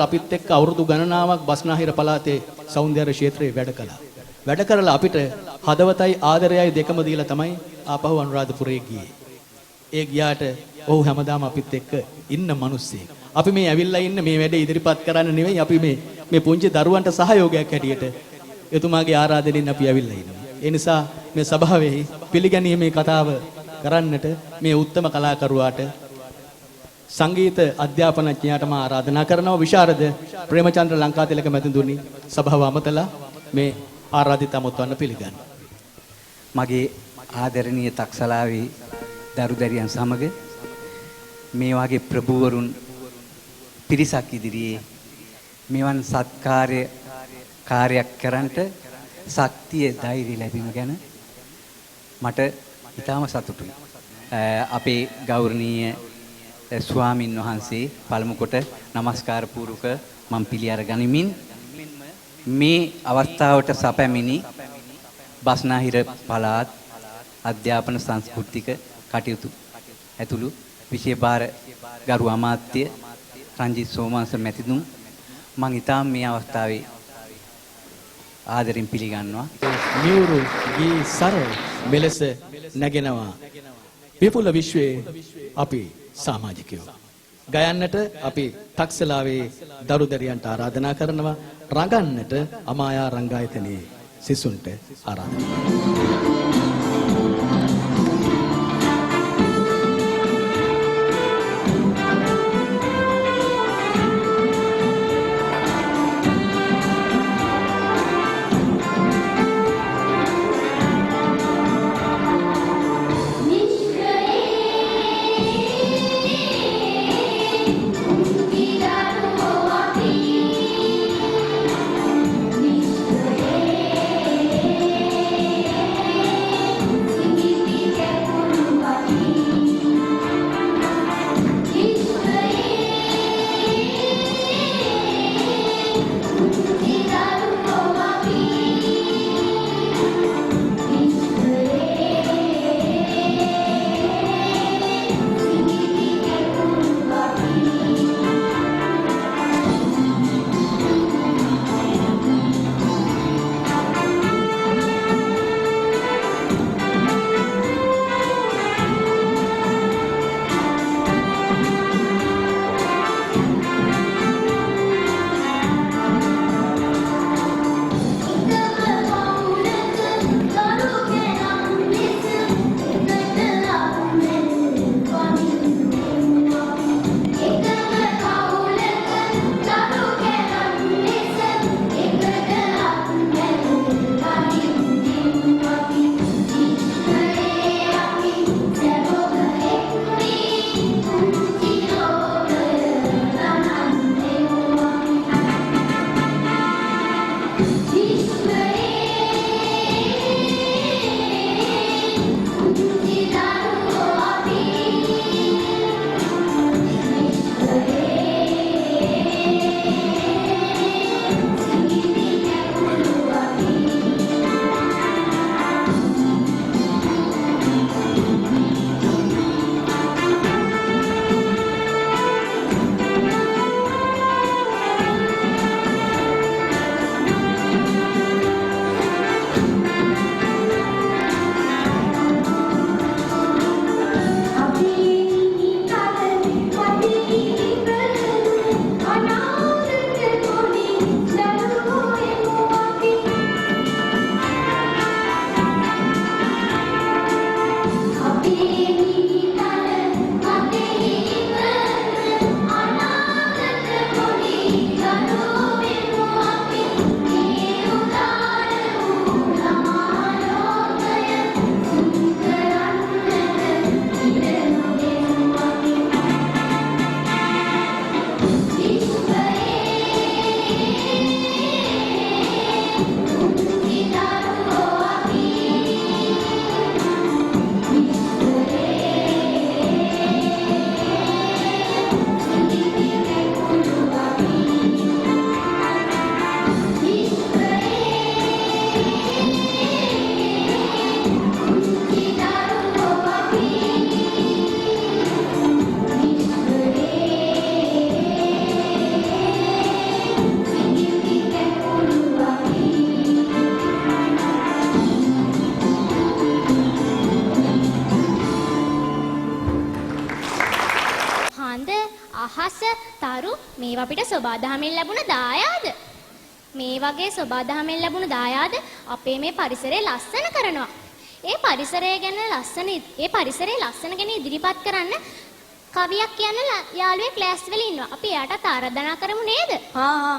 අපිත් එක්ක අවුරුදු ගණනාවක් බස්නාහිර පළාතේ සෞන්දර්ය ක්ෂේත්‍රයේ වැඩ කළා. වැඩ කරලා අපිට හදවතයි ආදරයයි දෙකම දීලා තමයි ආපහු අනුරාධපුරේ ගියේ. ඒ ගියාට ඔහු හැමදාම අපිත් එක්ක ඉන්න මිනිස්සෙක්. අපි මේ ඇවිල්ලා ඉන්න මේ වැඩේ ඉදිරිපත් කරන්න නෙවෙයි අපි මේ පුංචි දරුවන්ට සහයෝගයක් හැටියට එතුමාගේ ආරාධනෙන් අපි ඇවිල්ලා ඉන්නවා. ඒ නිසා මේ සභාවේ පිළිගැනීමේ කතාව කරන්නට මේ උත්තම කලාකරුවාට සංගීත අධ්‍යාපනඥයාට මා ආරාධනා කරනවා විශාරද ප්‍රේමචන්ද්‍ර ලංකාතිලක මැතිතුනි සභාව අමතලා මේ ආරාධිත අමුත්වන්න පිළිගන්න. මගේ ආදරණීය තක්සලාවේ දරුදරියන් සමග මේ වගේ ප්‍රභූවරුන් පිරිසක් ඉදිරියේ මෙවන් කාර්යයක් කරන්නට ශක්තිය ධෛර්යය ලැබීම ගැන මට ඉතාම සතුටුයි. අපේ ගෞරවනීය ස්වාමින් වහන්සේ පළමු කොට নমස්කාර පූර්වක මම පිළි අර ගනිමින් මේ අවස්ථාවට සැපැමිණි බස්නාහිර පළාත් අධ්‍යාපන සංස්කෘතික කටයුතු ඇතුළු විශේෂ භාර ගරු අමාත්‍ය රංජිත් සෝමවංශ මැතිතුම් මම ඊටාම මේ අවස්ථාවේ ආදරෙන් පිළිගන්නවා. මියුරු ගී සර මෙලෙස නැගෙනවා විපුල විශ්වයේ අපි සමාජිකයෝ ගයන්නට අපි තක්සලාවේ දරුදරියන්ට ආරාධනා කරනවා රඟන්නට අමායා රංගායතනයේ සිසුන්ට ආරාධනා අහස, තරු මේවා අපිට සබාදහමෙන් ලැබුණ දායාද. මේ වගේ සබාදහමෙන් ලැබුණ දායාද අපේ මේ පරිසරය ලස්සන කරනවා. ඒ පරිසරයේ ලස්සන ගැන ඉදිරිපත් කරන්න කවියක් කියන්න යාළුවෙක් ක්ලාස් වල ඉන්නවා. අපි එයාටත් ආරාධනා කරමු නේද? හා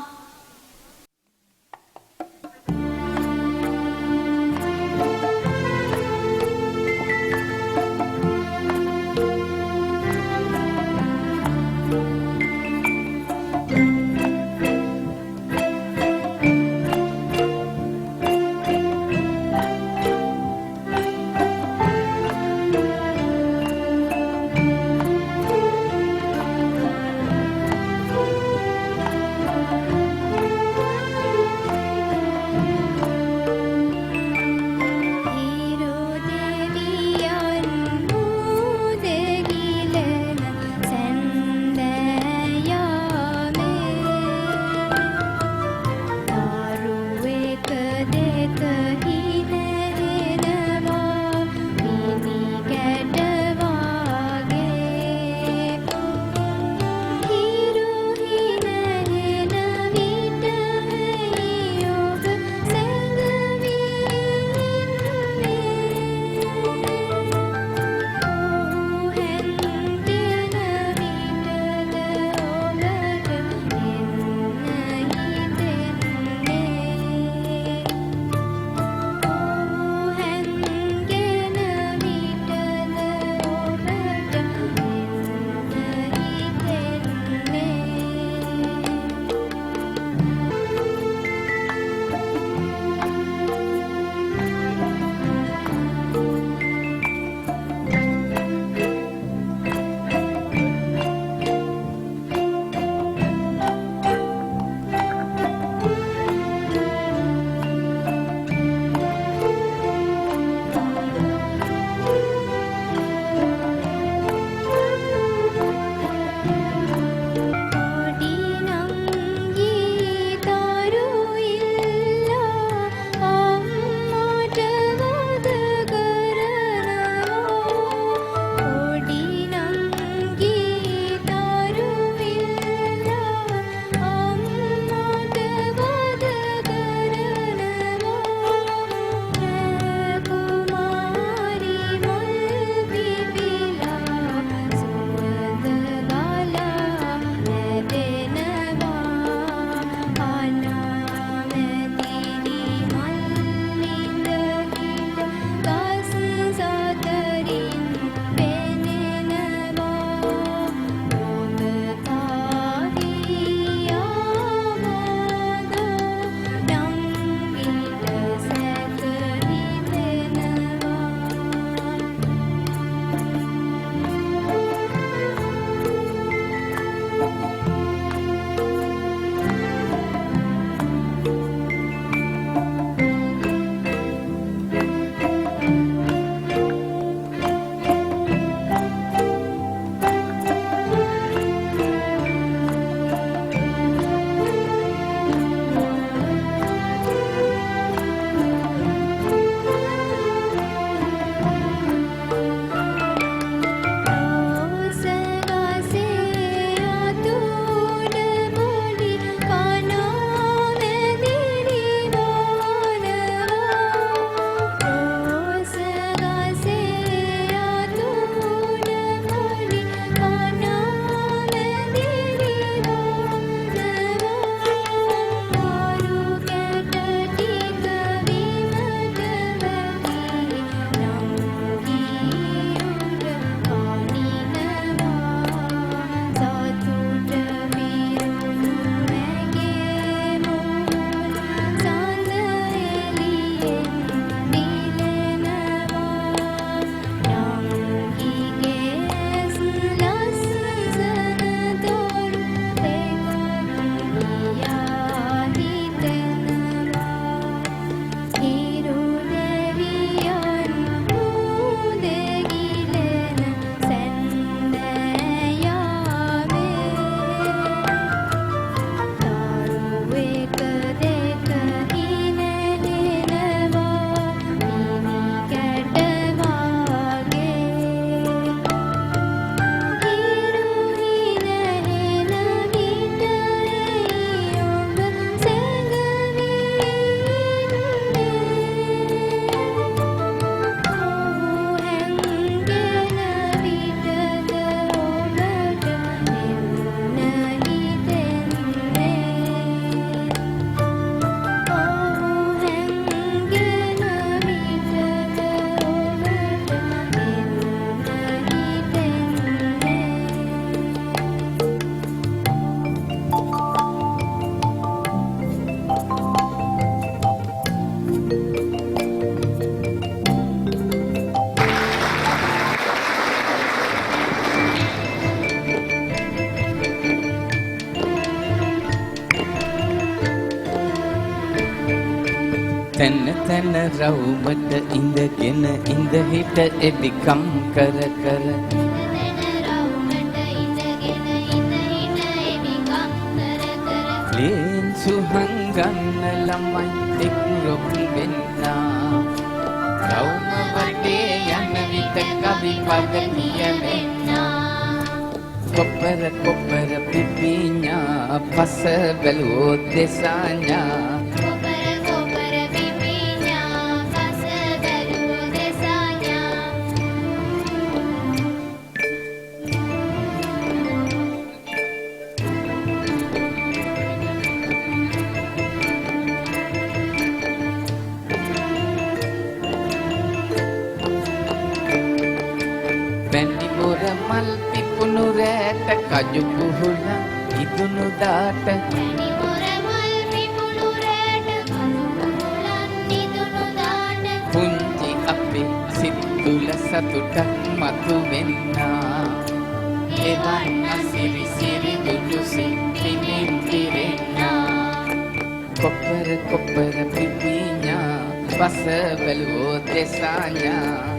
තන තන රවුමට ඉඳගෙන ඉඳ හිට එඩිකම් කර කර ලේන්සු හංගන්න ළමයි එක් රොක් වෙන්නා රවුම වටේ යන විට කවි පද කියවෙන්නා කොප්පර කොප්පර පිපිඤ්ඤා පස බැලුවෝ දෙසාඤ්ඤා මල් පිපුණු රැට කජු කුහුල ඉදුණු දාට පුංචි අපේ සිත් තුල සතුටක් මතු වෙන්නා එවන් අසිරි සිරි දුඩු සිතින් පිරෙන්නා කොප්පර කොප්පර පිපිඤ්ඤා පස බැලුවෝ දෙසාඤ්ඤා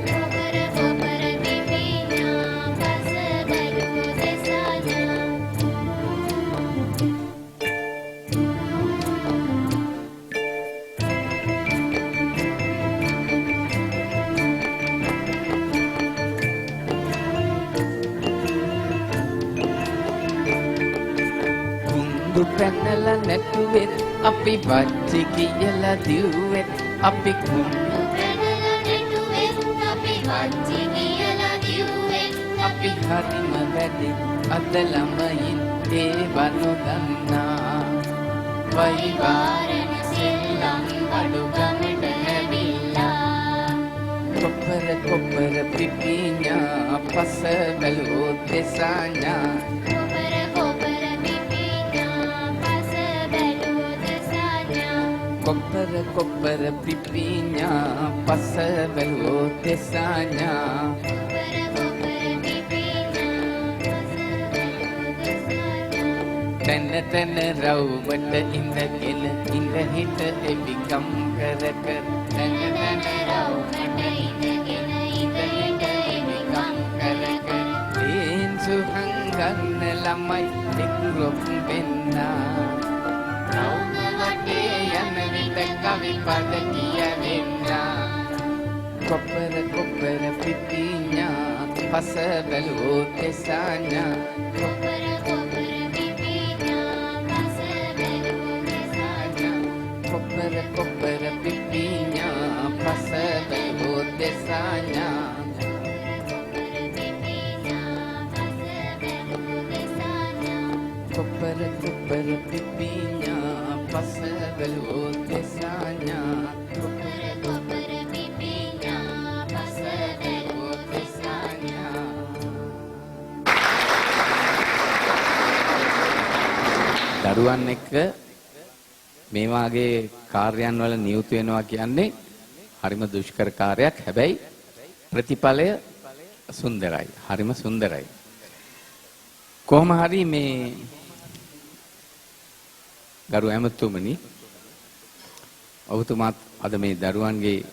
පැනල නැටුවෙත් අපි වච්චි කියලා දිව්වෙත් අපි කුණු පැනල නැටුවෙත් අපි වච්චි කියලා දිව්වෙත් අපි හරිම වැඩි අද ළමයින් ඒවනු දන්නා වයිවාරණ සෙල්ලම් අඩු ගමට හැවිලා කොප්පර කොප්පර පිපිඤ්ඤා පස බැලුවෝ දෙසාඤ්ඤා කොප්පර කොප්පර පිපිඤ්ඤා පස බැලුවෝ දෙසාඤ්ඤා තන තන රවුමට ඉඳගෙන ඉඳ හිට එවිකම් කර කර තන තන රවුමට ඉඳගෙන ඉඳ හිට එවිකම් කර කර ලේන්සු හංගන්න ළමයි එක් රොක් වෙන්නා කවි පද කියවෙන්නා කොප්පර කොප්පර පිපිඤ්ඤා පස බැලුවෝ දෙසාඤ්ඤා කොප්පර කොප්පර පිපිඤ්ඤා පස බැලුවෝ දෙසාඤ්ඤා කොප්පර කොප්පර පිපිඤ්ඤා පස බැලුවෝ දෙසාඤ්ඤා කොප්පර කොප්පර පිපිඤ්ඤා පස බැලුවෝ දෙසාඤ්ඤා කොප්පර කොප්පර පිපිඤ්ඤා පස බැලුවෝ දෙසාඤ්ඤා දරුවන් එක්ක මේ වාගේ කාර්යයන් වල නියුතු වෙනවා කියන්නේ හරිම දුෂ්කර කාර්යයක්. හැබැයි ප්‍රතිඵලය සුන්දරයි. හරිම සුන්දරයි. කොහොම හරි මේ ගරු ඇමතුමනි ඔබතුමාත් අද මේ දරුවන්ගේ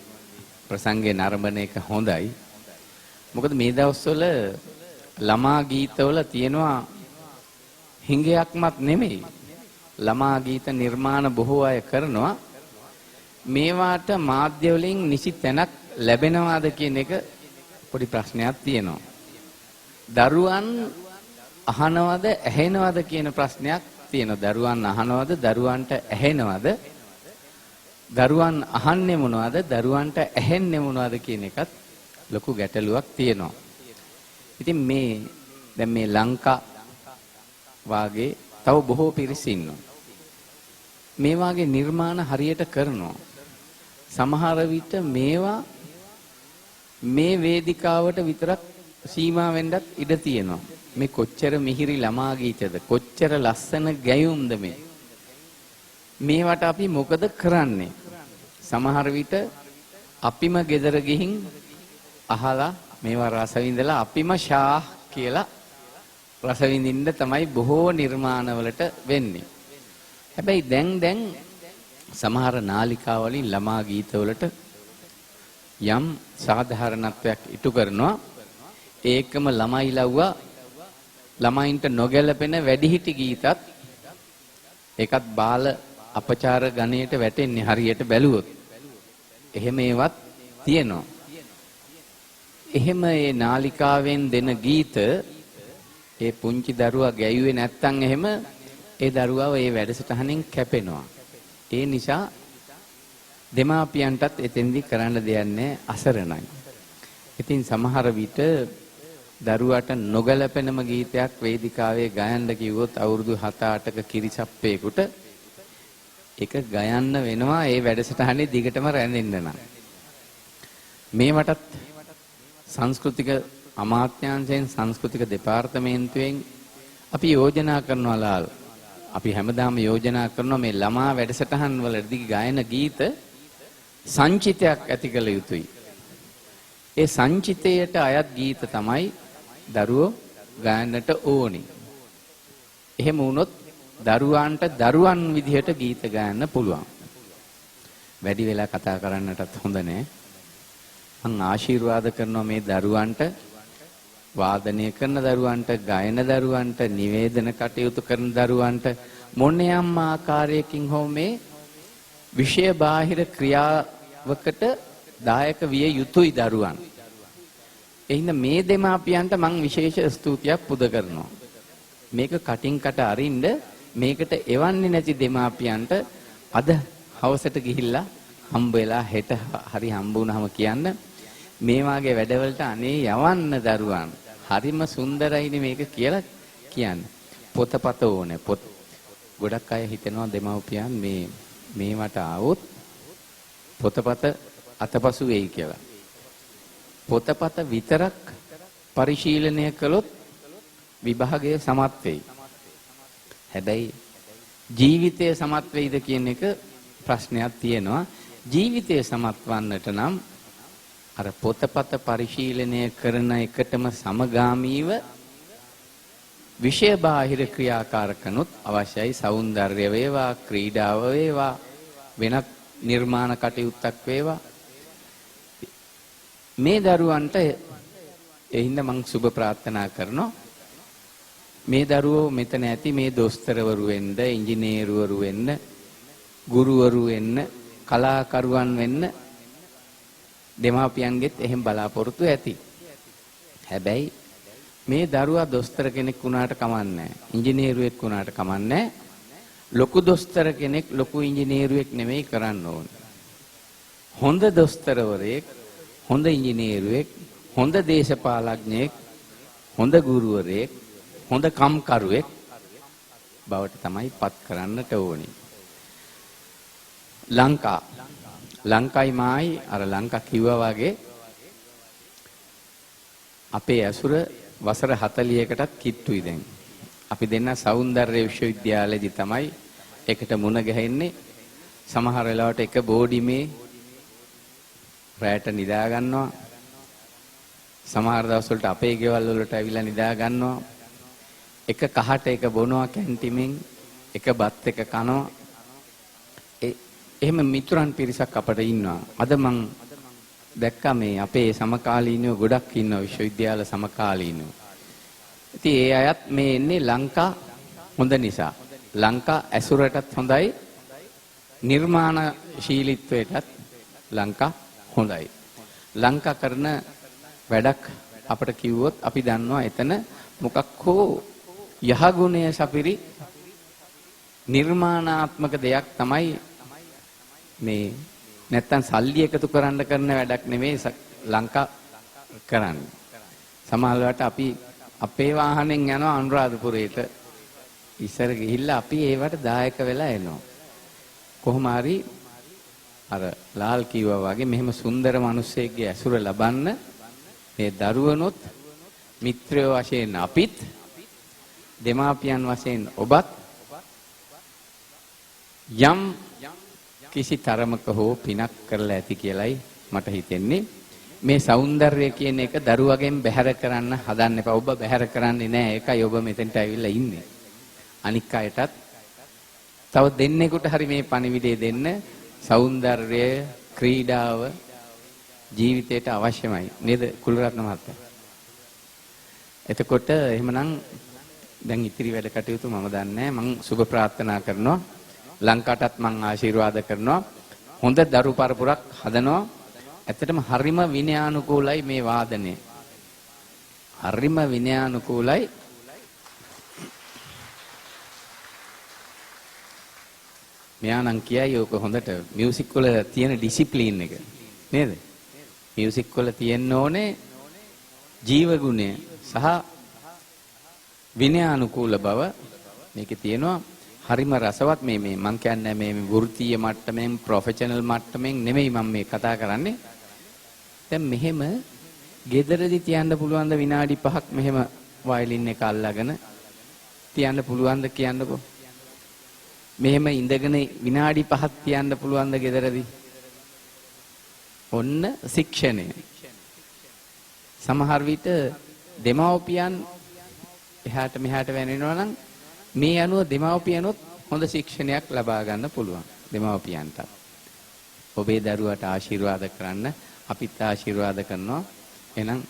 ප්‍රසංගය නරඹන එක හොඳයි. මොකද මේ දවස්වල ළමා ගීතවල තියෙනවා හිඟයක්මත් නෙමෙයි. ළමා ගීත නිර්මාණ බොහෝ අය කරනවා. මේවාට මාධ්‍ය වලින් නිසි තැනක් ලැබෙනවාද කියන එක පොඩි ප්‍රශ්නයක් තියෙනවා. දරුවන් අහනවද ඇහෙනවද කියන ප්‍රශ්නයක් තියෙනවා. දරුවන් අහනවද දරුවන්ට ඇහෙනවද දරුවන් අහන්නේ මොනවද දරුවන්ට ඇහෙන්නේ මොනවද කියන එකත් ලොකු ගැටලුවක් තියෙනවා. ඉතින් මේ දැන් මේ ලංකා වාගේ තව බොහෝ පිරිස ඉන්නවා. මේ වාගේ නිර්මාණ හරියට කරනවා. සමහර විට මේවා මේ වේදිකාවට විතරක් සීමා වෙන්නත් ඉඩ තියෙනවා. මේ කොච්චර මිහිරි ළමා ගීතද කොච්චර ලස්සන ගැයුම්ද මේවට අපි මොකද කරන්නේ? සමහර විට අපිම ගෙදර ගිහින් අහලා මේවා රස විඳලා අපිම ෂාහ් කියලා රස විඳින්න තමයි බොහෝ නිර්මාණවලට වෙන්නේ. හැබැයි දැන් සමහර නාලිකා වලින් ළමා ගීතවලට යම් සාධාරණත්වයක් ඉටු කරනවා. ඒකම ළමයි ලව්වා ළමයින්ට නොගැලපෙන වැඩිහිටි ගීතත් ඒකත් බාල අපචාර ගණයට වැටෙන්නේ හරියට බැලුවොත්. එහෙම ඒවත් තියෙනවා. එහෙම ඒ නාලිකාවෙන් දෙන ගීත ඒ පුංචි දරුවා ගැයුවේ නැත්තම් එහෙම ඒ දරුවව ඒ වැඩසටහනෙන් කැපෙනවා. ඒ නිසා දෙමාපියන්ටත් එතෙන්දි කරන්න දෙයක් නැහැ, අසරණයි. ඉතින් සමහර විට දරුවාට නොගැලපෙනම ගීතයක් වේදිකාවේ ගයන්න කිව්වොත් අවුරුදු 7-8ක කිරිසප්පේකට ඒක ගයන්න වෙනවා ඒ වැඩසටහනේ දිගටම රැඳෙන්න නම්. මේවටත් සංස්කෘතික අමාත්‍යාංශයෙන් සංස්කෘතික දෙපාර්තමේන්තුවෙන් අපි යෝජනා කරනවා ලාල්. අපි හැමදාම යෝජනා කරනවා මේ ළමා වැඩසටහන් වලදී ගායන ගීත සංචිතයක් ඇති කළ යුතුයි. ඒ සංචිතයට අයත් ගීත තමයි දරුවෝ ගායන්නට ඕනි. එහෙම වුණොත් දරුවන්ට දරුවන් විදිහට ගීත ගායන්න පුළුවන්. වැඩි වෙලා කතා කරන්නටත් හොඳ නැහැ. මං ආශිර්වාද කරනවා මේ දරුවන්ට, වාදනය කරන දරුවන්ට, ගායන දරුවන්ට, නිවේදන කටයුතු කරන දරුවන්ට මොනියම් ආකාරයකින් හෝ මේ විෂය බාහිර ක්‍රියාවකට දායක විය යුතුයි දරුවන්. එහෙනම් මේ දෙමාපියන්ට මං විශේෂ ස්තුතියක් පුද කරනවා. මේක කටින් කට අරින්න මේකට එවන්නේ නැති දෙමාපියන්ට අද හවසට ගිහිල්ලා හම්බ වෙලා හෙට හරි හම්බ වුණාම කියන්න මේ වාගේ වැඩවලට අනේ යවන්න දරුවන්. හරිම සුන්දරයිනේ මේක කියලා කියන්න. පොතපත ඕනේ. පොත් ගොඩක් අය හිතනවා දෙමව්පියන් මේවට ආවොත් පොතපත අතපසු වෙයි කියලා. පොතපත විතරක් පරිශීලනය කළොත් විභාගය සමත් වෙයි. හැබැයි ජීවිතය සමත් වෙයිද කියන එක ප්‍රශ්නයක් තියෙනවා. ජීවිතය සමත් වන්නට නම් අර පොතපත පරිශීලනය කරන එකටම සමගාමීව විෂය බාහිර ක්‍රියාකාරකනුත් අවශ්‍යයි. සෞන්දර්ය වේවා, ක්‍රීඩාව වේවා, වෙනත් නිර්මාණ කටයුත්තක් වේවා. මේ දරුවන්ට එහිඳ මං සුබ ප්‍රාර්ථනා කරනවා. මේ දරුවෝ මෙතන ඇති මේ දොස්තරවරු වෙන්න, ඉංජිනේරුවරු වෙන්න, ගුරුවරු වෙන්න, කලාකරුවන් වෙන්න දෙමාපියන්ගෙත් එහෙම බලාපොරොත්තු ඇති. හැබැයි මේ දරුවා දොස්තර කෙනෙක් වුණාට කමන්නේ, ඉංජිනේරුවෙක් වුණාට කමන්නේ. ලොකු දොස්තර කෙනෙක් ලොකු ඉංජිනේරුවෙක් නෙමෙයි කරන්න ඕනේ. හොඳ දොස්තරවරයෙක්, හොඳ ඉංජිනේරුවෙක්, හොඳ දේශපාලඥයෙක්, හොඳ ගුරුවරයෙක්, හොඳ කම්කරුවෙක් බවට තමයි පත් කරන්නට ඕනේ. ලංකයි මායි අර ලංකා කිව්වා වගේ අපේ ඇසුර වසර 40කටත් කිට්ටුයි දැන්. අපි දෙන්න සෞන්දර්ය විශ්වවිද්‍යාලයේදී තමයි එකට මුණ ගැහෙන්නේ. සමහර වෙලාවට එක බෝඩිමේ රැට නිදා ගන්නවා. සමහර දවස්වලට අපේ ගෙවල් වලට ඇවිල්ලා නිදා ගන්නවා. එක කහට එක බොනවා කැන්ටිමෙන්, එක බත් එක කනවා. එහෙම මිතුරන් පිරිසක් අපට ඉන්නවා. අද මං දැක්කා මේ අපේ සමකාලීනව ගොඩක් ඉන්නවා, විශ්වවිද්‍යාල සමකාලීනව. ඉතින් ඒ අයත් මේ එන්නේ ලංකා හොඳ නිසා. ලංකා ඇසුරටත් හොඳයි, නිර්මාණශීලීත්වයටත් ලංකා හොඳයි. ලංකා කරන වැඩක් අපට කිව්වොත් අපි දන්නවා එතන මොකක් හෝ යහගුණය සපිරි නිර්මාණාත්මක දෙයක් තමයි මේ. නැත්තම් සල්ලි එකතු කරන්න කරන වැඩක් නෙමෙයි ලංකා කරන්නේ. සමහර වෙලාවට අපි අපේ වාහනෙන් යනවා අනුරාධපුරයට. ඉස්සර ගිහිල්ලා අපි ඒවට දායක වෙලා එනවා. කොහොම හරි අර ලාල් කිව්වා වගේ මෙහෙම සුන්දර මිනිස්සෙක්ගේ ඇසුර ලබන්න මේ දරුවනොත් මිත්‍රයෝ වශයෙන් අපිත්, දෙමාපියන් වශයෙන් ඔබත් යම් කිසි තරමක හෝ පිනක් කරලා ඇති කියලයි මට හිතෙන්නේ. මේ సౌందර්යය කියන එක දරුවගෙන් බැහැර කරන්න හදන්න එපා. ඔබ බැහැර කරන්නේ නැහැ. ඒකයි ඔබ මෙතෙන්ට ඇවිල්ලා ඉන්නේ. අනික් අයටත් තව දෙන්නෙකුට හරි මේ පණිවිඩය දෙන්න సౌందර්යය ක්‍රීඩාව ජීවිතයට අවශ්‍යමයි නේද කුලරත්න මහත්තයා? එතකොට එහෙමනම් දැන් ඉතිරි වැඩ කටයුතු මම දන්නේ මම සුබ ප්‍රාර්ථනා කරනවා ලංකාවටත් මම ආශිර්වාද කරනවා හොඳ දරු පරපුරක් හදනවා ඇත්තටම හරිම විනයානුකූලයි මේ වාදනය හරිම විනයානුකූලයි මෙයා නම් කියයි ඔක හොඳට මියුසික් වල තියෙන ඩිසිප්ලින් එක නේද මියුසික් වල තියෙන්න ඕනේ ජීව ගුණය සහ විනයානුකූල බව මේකේ තියෙනවා හරිම රසවත් මේ මම කියන්නේ මේ වෘත්තීය මට්ටමෙන් ප්‍රොෆෙෂනල් මට්ටමෙන් නෙමෙයි මම මේ කතා කරන්නේ දැන් මෙහෙම ගෙදරදී තියන්න පුළුවන් ද විනාඩි 5ක් මෙහෙම වයලින් එක අල්ලගෙන තියන්න පුළුවන් ද කියන්නකෝ මෙහෙම ඉඳගෙන විනාඩි 5ක් තියන්න පුළුවන් ද ගෙදරදී ඔන්න ශික්ෂණය සමහර විට දෙමව්පියන් එහාට මෙහාට වෙනිනවා නම් මේ අනුව දෙමව්පියනොත් හොඳ ශික්ෂණයක් ලබා ගන්න පුළුවන් දෙමව්පියන්ට. ඔබේ දරුවට ආශිර්වාද කරන්න අපිත් ආශිර්වාද කරනවා. එහෙනම්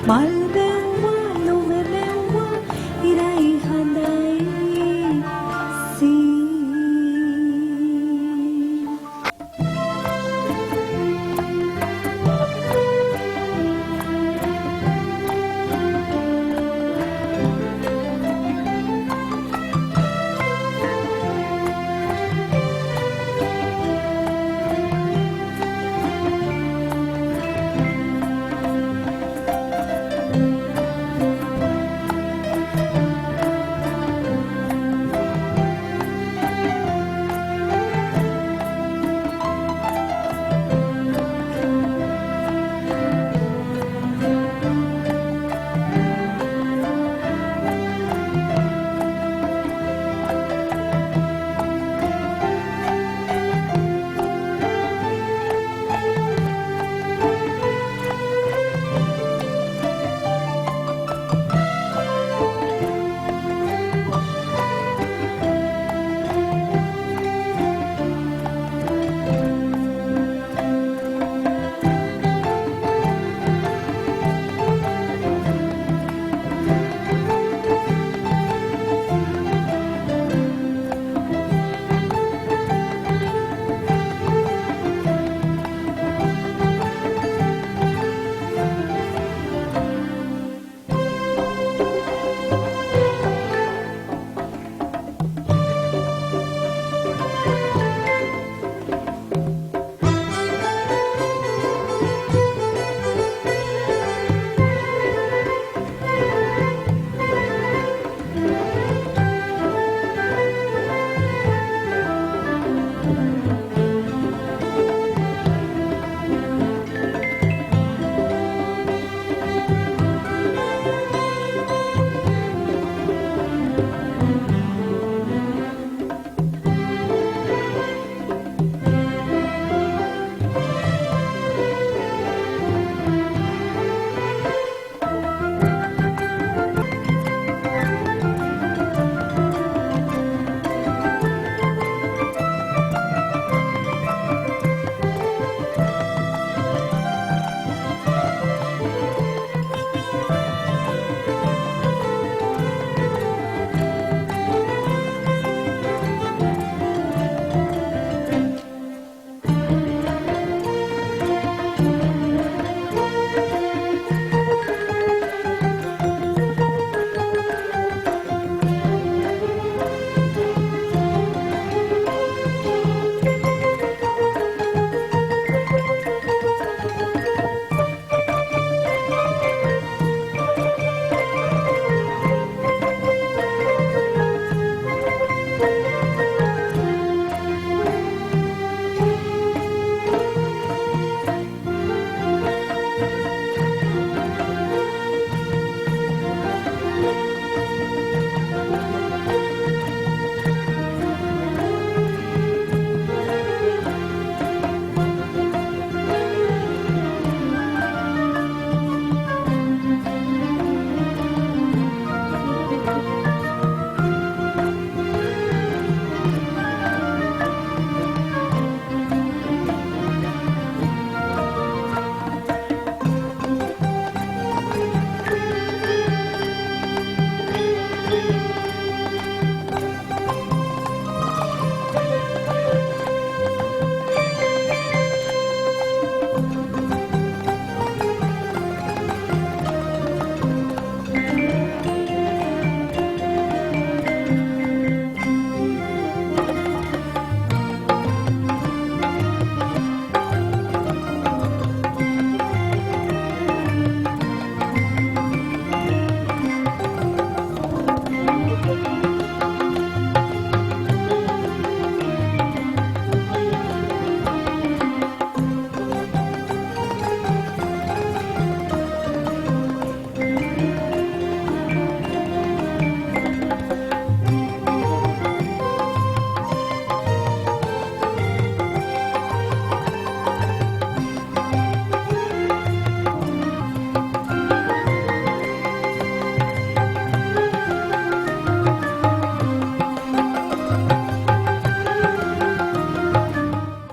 mal